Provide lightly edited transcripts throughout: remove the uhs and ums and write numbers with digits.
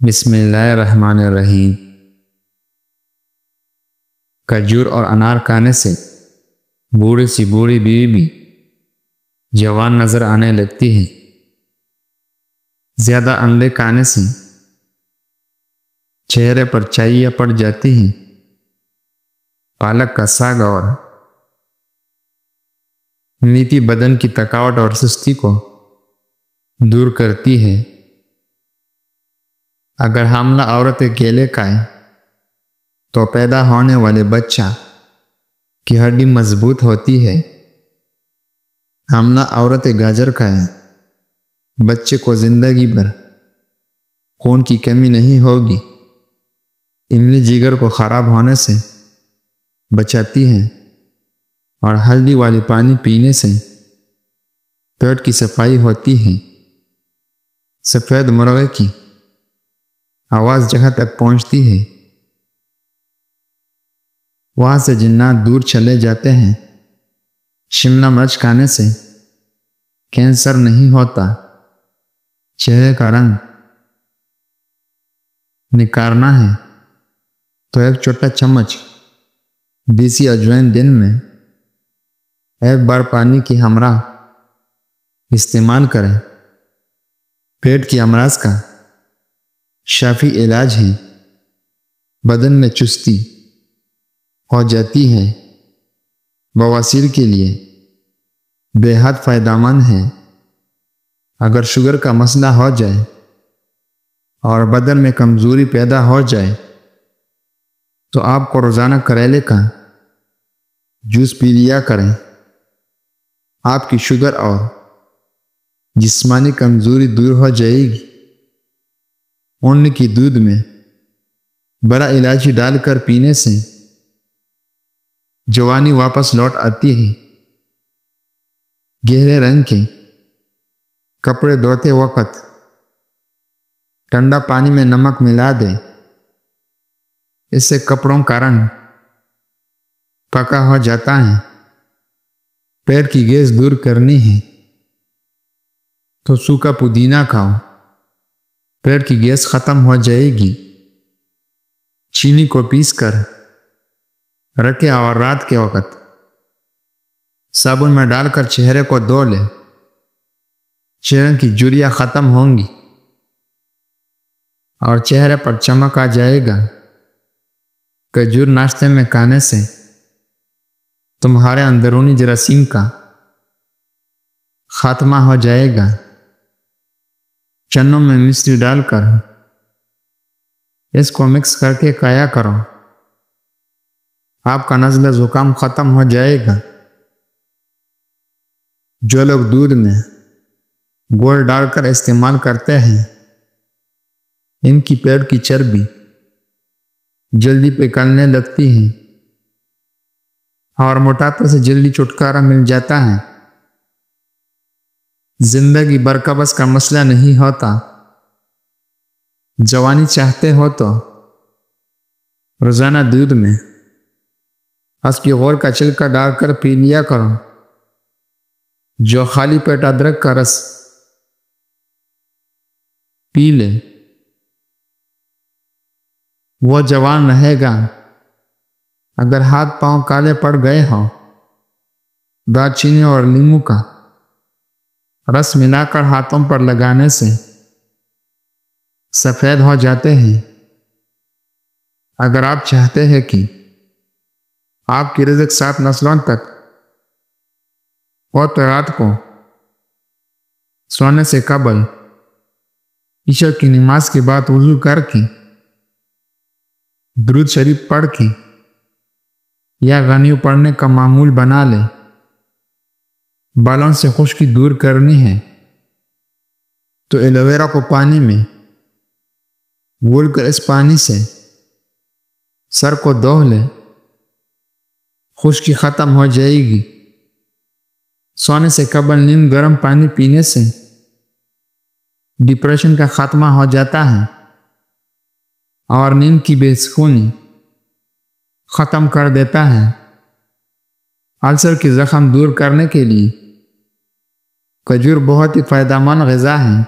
بسم اللہ الرحمن الرحیم۔ کھجور اور انار کھانے سے بوڑھی سی بوڑھی بیوی بھی جوان نظر آنے لگتی ہے۔ زیادہ انڈے کھانے سے چہرے پر چائیاں پڑ جاتی ہیں۔ پالک کا ساگ اور میتھی بدن کی تھکاوٹ اور سستی کو دور کرتی ہے۔ اگر حاملہ عورتیں کیلے کھائیں تو پیدا ہونے والے بچہ کی ہڈی مضبوط ہوتی ہے۔ حاملہ عورتیں گاجر کھائیں، بچے کو زندگی بھر خون کی کمی نہیں ہوگی۔ املی جگر کو خراب ہونے سے بچاتی ہے اور ہلدی والی پانی پینے سے پیٹ کی صفائی ہوتی ہے۔ سفید مرغے کی آواز جگہ تک پہنچتی ہے، وہاں سے جنات دور چلے جاتے ہیں۔ شملہ مرچ کھانے سے کینسر نہیں ہوتا۔ چہرے کا رنگ نکھارنا ہے تو ایک چھوٹا چمچ دیسی اجوائن دن میں ایک بار پانی کی ہمراہ استعمال کریں۔ پیٹ کی امراض کا شافی علاج ہے۔ بدن میں چستی ہو جاتی ہے، بواسیر کے لیے بے حد فائدہ مند ہے۔ اگر شوگر کا مسئلہ ہو جائے اور بدن میں کمزوری پیدا ہو جائے تو آپ کو روزانہ کریلے کا جوس پی لیا کریں۔ آپ کی شوگر اور جسمانی کمزوری دور ہو جائے گی۔ اون کی دودھ میں بڑا الائچی ڈال کر پینے سے جوانی واپس لوٹ آتی ہے۔ گہرے رنگ کے کپڑے دھوتے وقت ٹھنڈا پانی میں نمک ملا دیں، اس سے کپڑوں کا رنگ پکا ہو جاتا ہے۔ پیٹ کی گیس دور کرنی ہے تو سوکھا پودینہ کھاؤ، پیٹ کی گیس ختم ہو جائے گی۔ چینی کو پیس کر رکھیں اور رات کے وقت صابن میں ڈال کر چہرے کو دھو لیں، چہرے کی جھریاں ختم ہوں گی اور چہرے پر چمک آ جائے گا۔ کھجور ناشتے میں کھانے سے تمہارے اندرونی جراثیم کا خاتمہ ہو جائے گا۔ چنوں میں مصری ڈال کر اس کو مکس کر کے کھایا کرو، آپ کا نزلہ زکام ختم ہو جائے گا۔ جو لوگ دودھ میں گڑ ڈال کر استعمال کرتے ہیں ان کی پیٹ کی چربی جلدی پگھلنے لگتی ہے اور موٹاپے سے جلدی چھٹکارا مل جاتا ہے۔ زندگی بھر قبض کا مسئلہ نہیں ہوتا۔ جوانی چاہتے ہو تو روزانہ دودھ میں اسکی غور کا چھلکا ڈال کر پی لیا کرو۔ جو خالی پیٹ ادرک کا رس پی لے وہ جوان رہے گا۔ اگر ہاتھ پاؤں کالے پڑ گئے ہو، دار چینی اور لیموں کا رس ملا کر ہاتھوں پر لگانے سے سفید ہو جاتے ہیں۔ اگر آپ چاہتے ہیں کہ آپ کی رزق 7 نسلوں تک اور تو رات کو سونے سے قبل عشاء کی نماز کے بعد وضو کر کے درود شریف پڑھ کے یا غنیو پڑھنے کا معمول بنا لیں۔ بالوں سے خشکی دور کرنی ہے تو ایلوویرا کو پانی میں گھول کر اس پانی سے سر کو دھو لیں، خشکی ختم ہو جائے گی۔ سونے سے قبل نیم گرم پانی پینے سے ڈپریشن کا خاتمہ ہو جاتا ہے اور نیند کی بے سکونی ختم کر دیتا ہے۔ السر کی زخم دور کرنے کے لیے کھجور بہت ہی فائدہ مند غذا ہے۔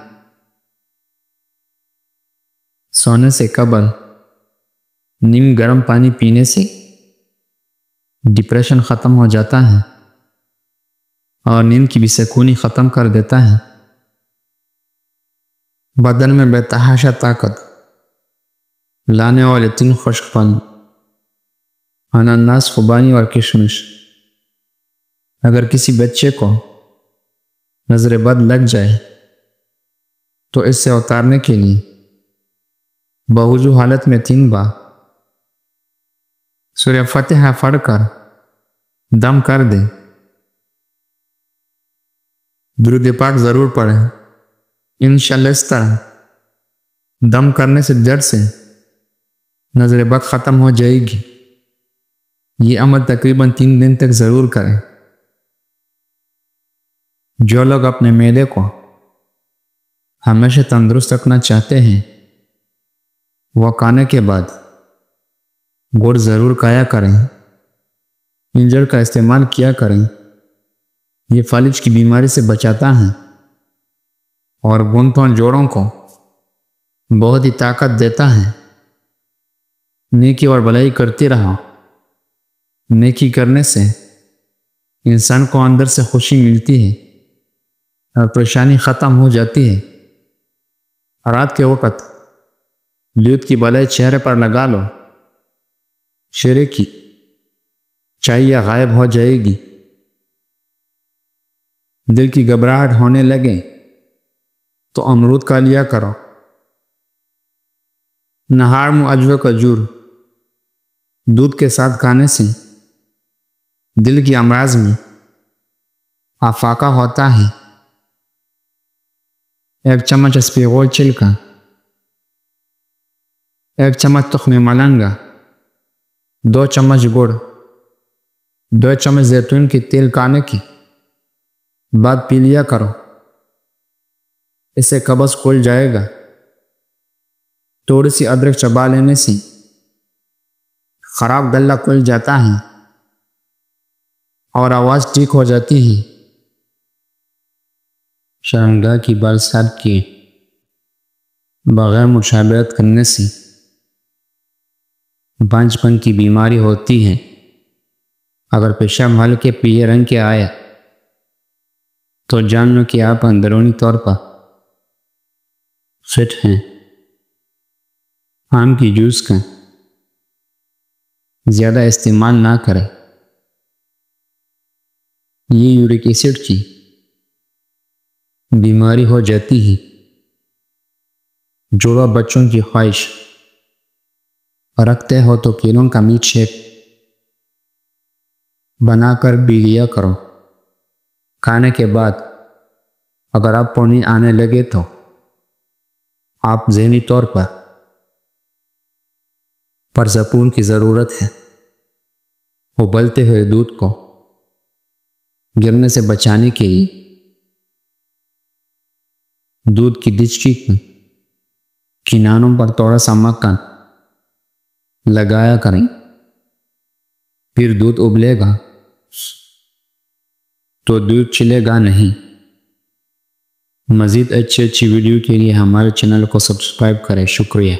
سونے سے قبل نیم گرم پانی پینے سے ڈپریشن ختم ہو جاتا ہے اور نیند کی بے سکونی ختم کر دیتا ہے۔ بدن میں بے تحاشا طاقت لانے والے 3 خشک پھل انناس، خوبانی اور کشمش۔ اگر کسی بچے کو نظر بد لگ جائے تو اس سے اتارنے کے لیے بوضو حالت میں 3 بار سورہ فاتحہ پڑھ کر دم کر دے۔ درود پاک ضرور پڑھیں۔ انشاءاللہ اس طرح دم کرنے سے جڑ سے نظر بد ختم ہو جائے گی۔ یہ عمل تقریباً 3 دن تک ضرور کریں۔ جو لوگ اپنے معدے کو ہمیشہ تندرست رکھنا چاہتے ہیں وہ کھانے کے بعد گڑ ضرور کھایا کریں۔ انجیر کا استعمال کیا کریں۔ یہ فالج کی بیماری سے بچاتا ہے اور گھنٹوں جوڑوں کو بہت ہی طاقت دیتا ہے۔ نیکی اور بھلائی کرتے رہو۔ نیکی کرنے سے انسان کو اندر سے خوشی ملتی ہے اور پریشانی ختم ہو جاتی ہے۔ رات کے وقت دودھ کی بلائی چہرے پر لگا لو، چہرے کی چاہیے غائب ہو جائے گی۔ دل کی گھبراہٹ ہونے لگے تو امرود کا لیا کرو۔ نہار میں اجوا کھجور دودھ کے ساتھ کھانے سے دل کی امراض میں افاقہ ہوتا ہے۔ 1 چمچ اسپیغول چھلکا، 1 چمچ تخم ملنگا، 2 چمچ گڑ، 2 چمچ زیتون کی تیل کھانے کی بعد پی لیا کرو۔ اس سے قبض کھل جائے گا۔ تھوڑی سی ادرک چبا لینے سے خراب گلا کھل جاتا ہے اور آواز ٹھیک ہو جاتی ہے۔ شرمگاہ کی بال صاف کیے بغیر مشابہت کرنے سے بانجھ پن کی بیماری ہوتی ہے۔ اگر پیشاب ہلکے پیلے رنگ کے آئے تو جان لو کہ آپ اندرونی طور پر فٹ ہیں۔ آم کی جوس کا زیادہ استعمال نہ کریں۔ یہ یورک ایسڈ کی بیماری ہو جاتی ہے۔ جڑوا بچوں کی خواہش رکھتے ہو تو کیلوں کا میٹ شیک بنا کر پی لیا کرو۔ کھانے کے بعد اگر آپ پانی آنے لگے تو آپ ذہنی طور پر پرسکون کی ضرورت ہے۔ ابلتے ہوئے دودھ کو گرنے سے بچانے کے لیے دودھ کی ڈچکی میں کناروں پر تھوڑا سا مکھن لگایا کریں۔ پھر دودھ ابلے گا تو دودھ چلے گا نہیں۔ مزید اچھی ویڈیو کے لیے ہمارے چینل کو سبسکرائب کریں۔ شکریہ۔